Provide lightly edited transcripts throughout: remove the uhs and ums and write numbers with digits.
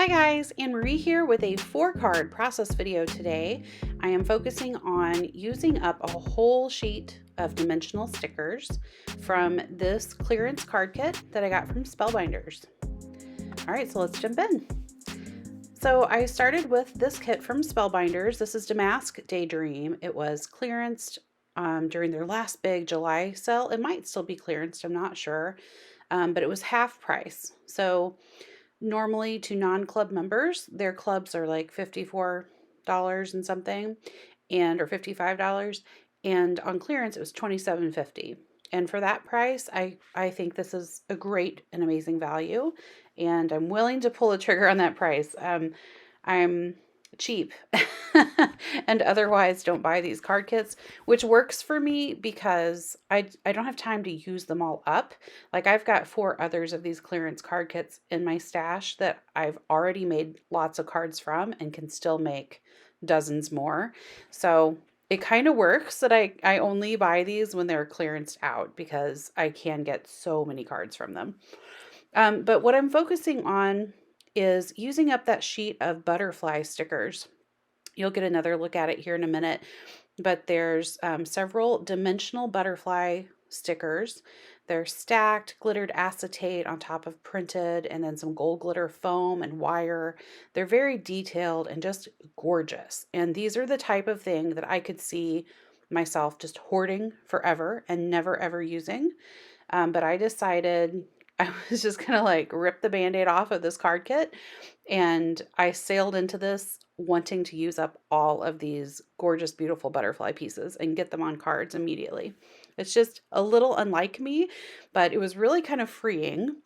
Hi guys, Anne-Marie here with a 4-card process video today. I am focusing on using up a whole sheet of dimensional stickers from this clearance card kit that I got from Spellbinders. All right, so let's jump in. So I started with this kit from Spellbinders. This is Damask Daydream. It was clearanced during their last big July sale. It might still be clearanced, I'm not sure, but it was half price. So normally to non-club members, their clubs are like $54 and something, or $55, and on clearance it was $27.50. And for that price, I think this is a great and amazing value, and I'm willing to pull a trigger on that price. I'm cheap and otherwise don't buy these card kits, which works for me because I don't have time to use them all up. Like I've got 4 others of these clearance card kits in my stash that I've already made lots of cards from and can still make dozens more. So it kind of works that I only buy these when they're clearanced out because I can get so many cards from them. But what I'm focusing on is using up that sheet of butterfly stickers. You'll get another look at it here in a minute, but there's several dimensional butterfly stickers. They're stacked, glittered acetate on top of printed, and then some gold glitter foam and wire. They're very detailed and just gorgeous. And these are the type of thing that I could see myself just hoarding forever and never ever using. But I decided I was just gonna like rip the band-aid off of this card kit, and I sailed into this wanting to use up all of these gorgeous, beautiful butterfly pieces and get them on cards immediately. It's just a little unlike me, but it was really kind of freeing.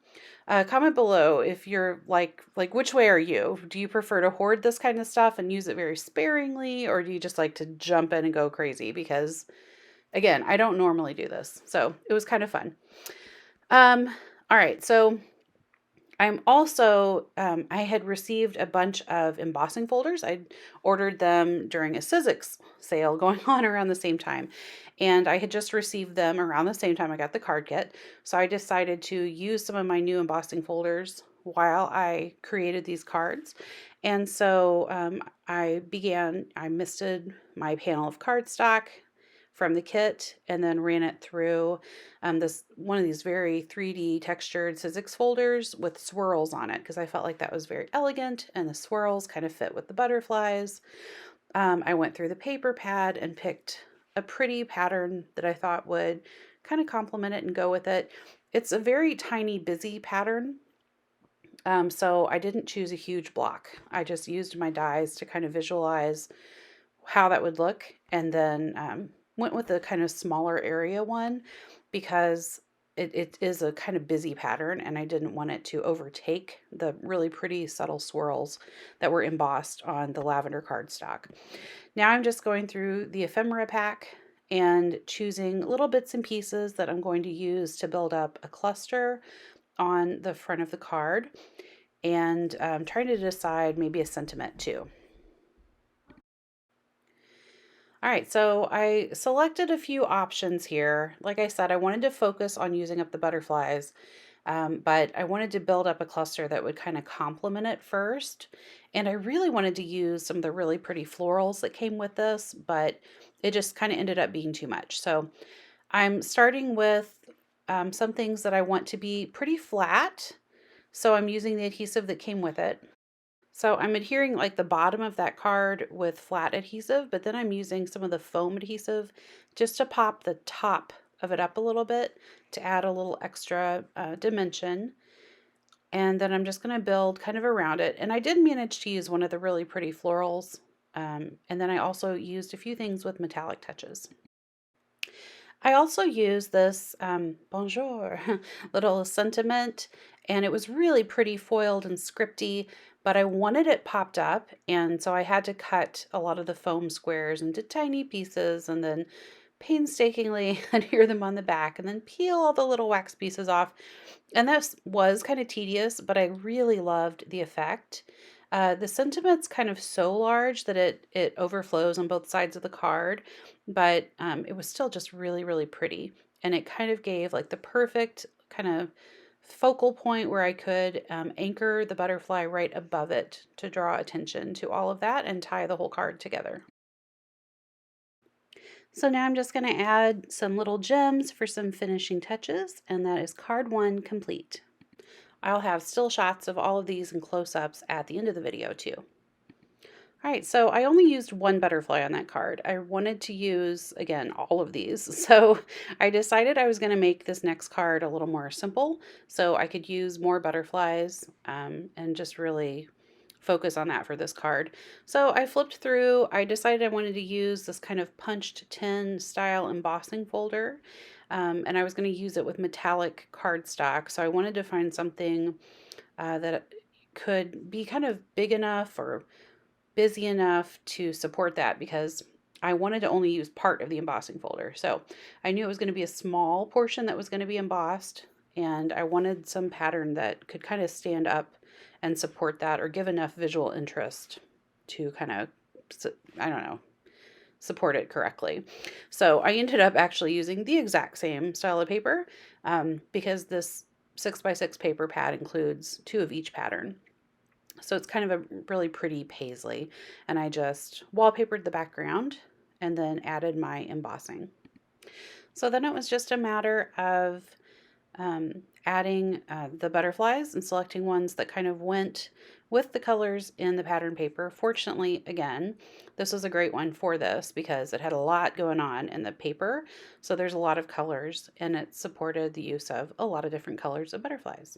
Comment below if you're like which way are you? Do you prefer to hoard this kind of stuff and use it very sparingly, or do you just like to jump in and go crazy? Because again, I don't normally do this, so it was kind of fun. All right, so I'm also, I had received a bunch of embossing folders. I ordered them during a Sizzix sale going on around the same time. And I had just received them around the same time I got the card kit. So I decided to use some of my new embossing folders while I created these cards. And so I misted my panel of cardstock from the kit and then ran it through one of these very 3D textured Sizzix folders with swirls on it because I felt like that was very elegant and the swirls kind of fit with the butterflies. I went through the paper pad and picked a pretty pattern that I thought would kind of complement it and go with it. It's a very tiny, busy pattern. So I didn't choose a huge block. I just used my dies to kind of visualize how that would look, and then went with the kind of smaller area one because it is a kind of busy pattern and I didn't want it to overtake the really pretty subtle swirls that were embossed on the lavender cardstock. Now I'm just going through the ephemera pack and choosing little bits and pieces that I'm going to use to build up a cluster on the front of the card, and trying to decide maybe a sentiment too. All right, so I selected a few options here. Like I said, I wanted to focus on using up the butterflies, but I wanted to build up a cluster that would kind of complement it first. And I really wanted to use some of the really pretty florals that came with this, but it just kind of ended up being too much. So I'm starting with some things that I want to be pretty flat. So I'm using the adhesive that came with it. So I'm adhering like the bottom of that card with flat adhesive, but then I'm using some of the foam adhesive just to pop the top of it up a little bit to add a little extra dimension. And then I'm just going to build kind of around it. And I did manage to use one of the really pretty florals. And then I also used a few things with metallic touches. I also used this bonjour little sentiment, and it was really pretty foiled and scripty, but I wanted it popped up, and so I had to cut a lot of the foam squares into tiny pieces and then painstakingly adhere them on the back and then peel all the little wax pieces off. And that was kind of tedious, but I really loved the effect. The sentiment's kind of so large that it overflows on both sides of the card, but it was still just really, really pretty. And it kind of gave like the perfect kind of focal point where I could anchor the butterfly right above it to draw attention to all of that and tie the whole card together. So now I'm just going to add some little gems for some finishing touches, and that is card 1 complete. I'll have still shots of all of these and close-ups at the end of the video too. All right, so I only used one butterfly on that card. I wanted to use, again, all of these. So I decided I was going to make this next card a little more simple so I could use more butterflies and just really focus on that for this card. So I flipped through. I decided I wanted to use this kind of punched tin style embossing folder. And I was going to use it with metallic cardstock. So I wanted to find something that could be kind of big enough or busy enough to support that, because I wanted to only use part of the embossing folder. So I knew it was going to be a small portion that was going to be embossed, and I wanted some pattern that could kind of stand up and support that, or give enough visual interest to kind of, I don't know, support it correctly. So I ended up actually using the exact same style of paper because this 6x6 paper pad includes 2 of each pattern. So it's kind of a really pretty paisley, and I just wallpapered the background and then added my embossing. So then it was just a matter of adding the butterflies and selecting ones that kind of went with the colors in the pattern paper. Fortunately, again, this was a great one for this because it had a lot going on in the paper. So there's a lot of colors, and it supported the use of a lot of different colors of butterflies.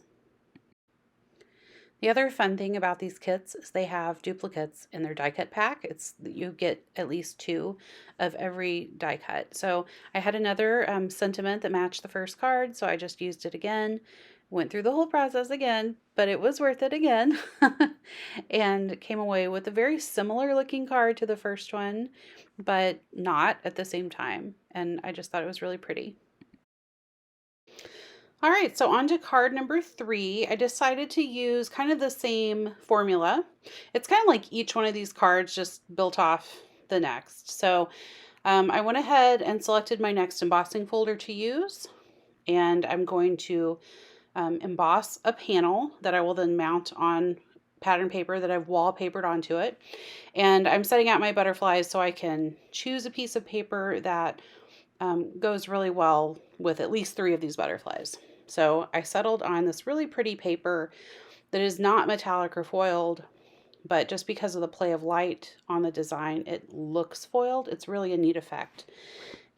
The other fun thing about these kits is they have duplicates in their die cut pack. You get at least 2 of every die cut. So I had another sentiment that matched the first card, so I just used it again. Went through the whole process again, but it was worth it again. And came away with a very similar looking card to the first one, but not at the same time. And I just thought it was really pretty. All right, so on to card number 3. I decided to use kind of the same formula. It's kind of like each one of these cards just built off the next. So I went ahead and selected my next embossing folder to use, and I'm going to emboss a panel that I will then mount on pattern paper that I've wallpapered onto it. And I'm setting out my butterflies so I can choose a piece of paper that goes really well with at least 3 of these butterflies. So I settled on this really pretty paper that is not metallic or foiled, but just because of the play of light on the design, it looks foiled. It's really a neat effect.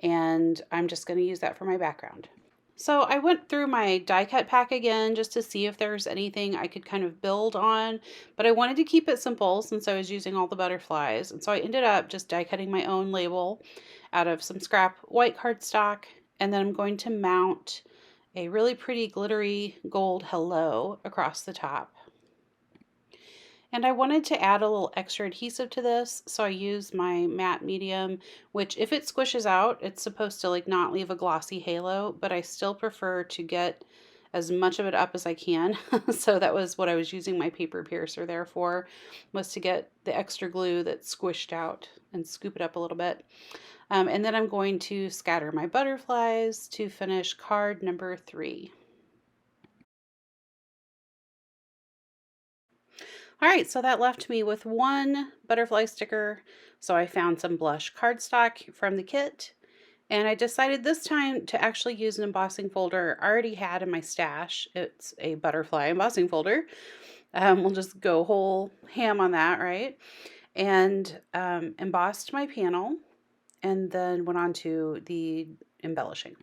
And I'm just going to use that for my background. So I went through my die cut pack again just to see if there's anything I could kind of build on, but I wanted to keep it simple since I was using all the butterflies. And so I ended up just die cutting my own label out of some scrap white cardstock, and then I'm going to mount a really pretty glittery gold hello across the top. And I wanted to add a little extra adhesive to this, so I used my matte medium, which if it squishes out, it's supposed to like not leave a glossy halo, but I still prefer to get as much of it up as I can. So that was what I was using my paper piercer there for, was to get the extra glue that squished out and scoop it up a little bit. And then I'm going to scatter my butterflies to finish card number 3. All right, so that left me with 1 butterfly sticker. So I found some blush cardstock from the kit, and I decided this time to actually use an embossing folder I already had in my stash. It's a butterfly embossing folder. We'll just go whole ham on that, right? And embossed my panel, and then went on to the embellishing.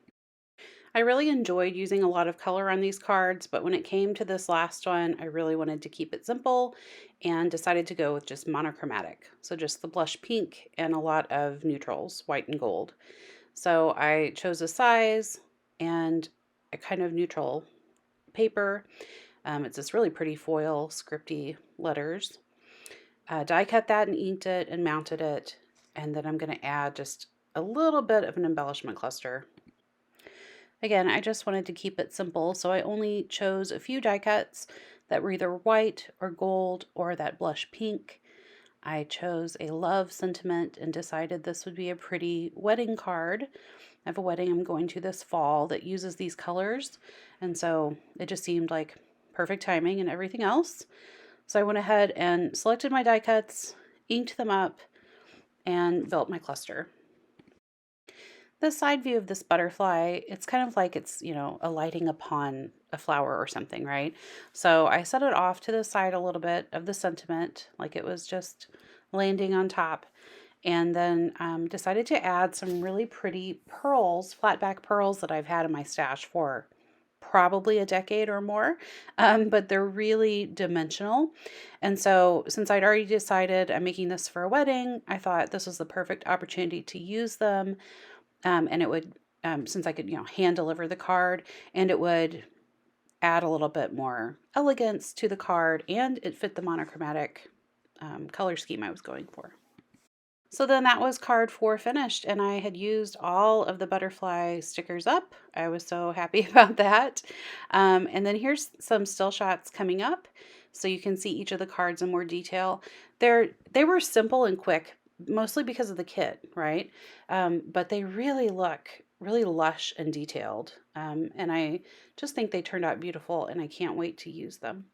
I really enjoyed using a lot of color on these cards, but when it came to this last one, I really wanted to keep it simple and decided to go with just monochromatic. So just the blush pink and a lot of neutrals, white and gold. So I chose a size and a kind of neutral paper. It's this really pretty foil scripty letters. Die cut that and inked it and mounted it. And then I'm going to add just a little bit of an embellishment cluster. Again, I just wanted to keep it simple, so I only chose a few die cuts that were either white or gold or that blush pink. I chose a love sentiment and decided this would be a pretty wedding card. I have a wedding I'm going to this fall that uses these colors, and so it just seemed like perfect timing and everything else. So I went ahead and selected my die cuts, inked them up, and built my cluster. The side view of this butterfly, it's kind of like it's, alighting upon a flower or something, right? So I set it off to the side a little bit of the sentiment, like it was just landing on top. And then decided to add some really pretty pearls, flat back pearls that I've had in my stash for probably a decade or more, but they're really dimensional. And so since I'd already decided I'm making this for a wedding, I thought this was the perfect opportunity to use them. And it would, since I could, hand deliver the card, and it would add a little bit more elegance to the card, and it fit the monochromatic color scheme I was going for. So then that was card 4 finished, and I had used all of the butterfly stickers up. I was so happy about that. And then here's some still shots coming up, so you can see each of the cards in more detail. They were simple and quick, mostly because of the kit, right? But they really look really lush and detailed. And I just think they turned out beautiful, and I can't wait to use them.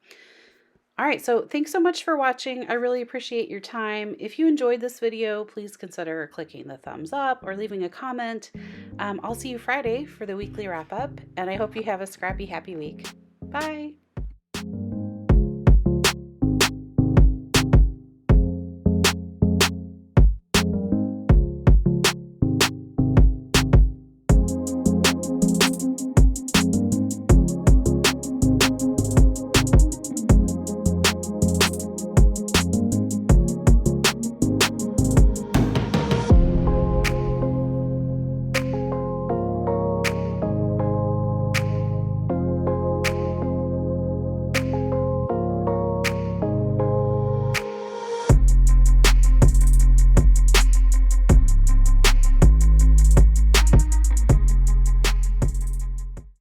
All right, so thanks so much for watching. I really appreciate your time. If you enjoyed this video, please consider clicking the thumbs up or leaving a comment. I'll see you Friday for the weekly wrap up, and I hope you have a scrappy, happy week. Bye.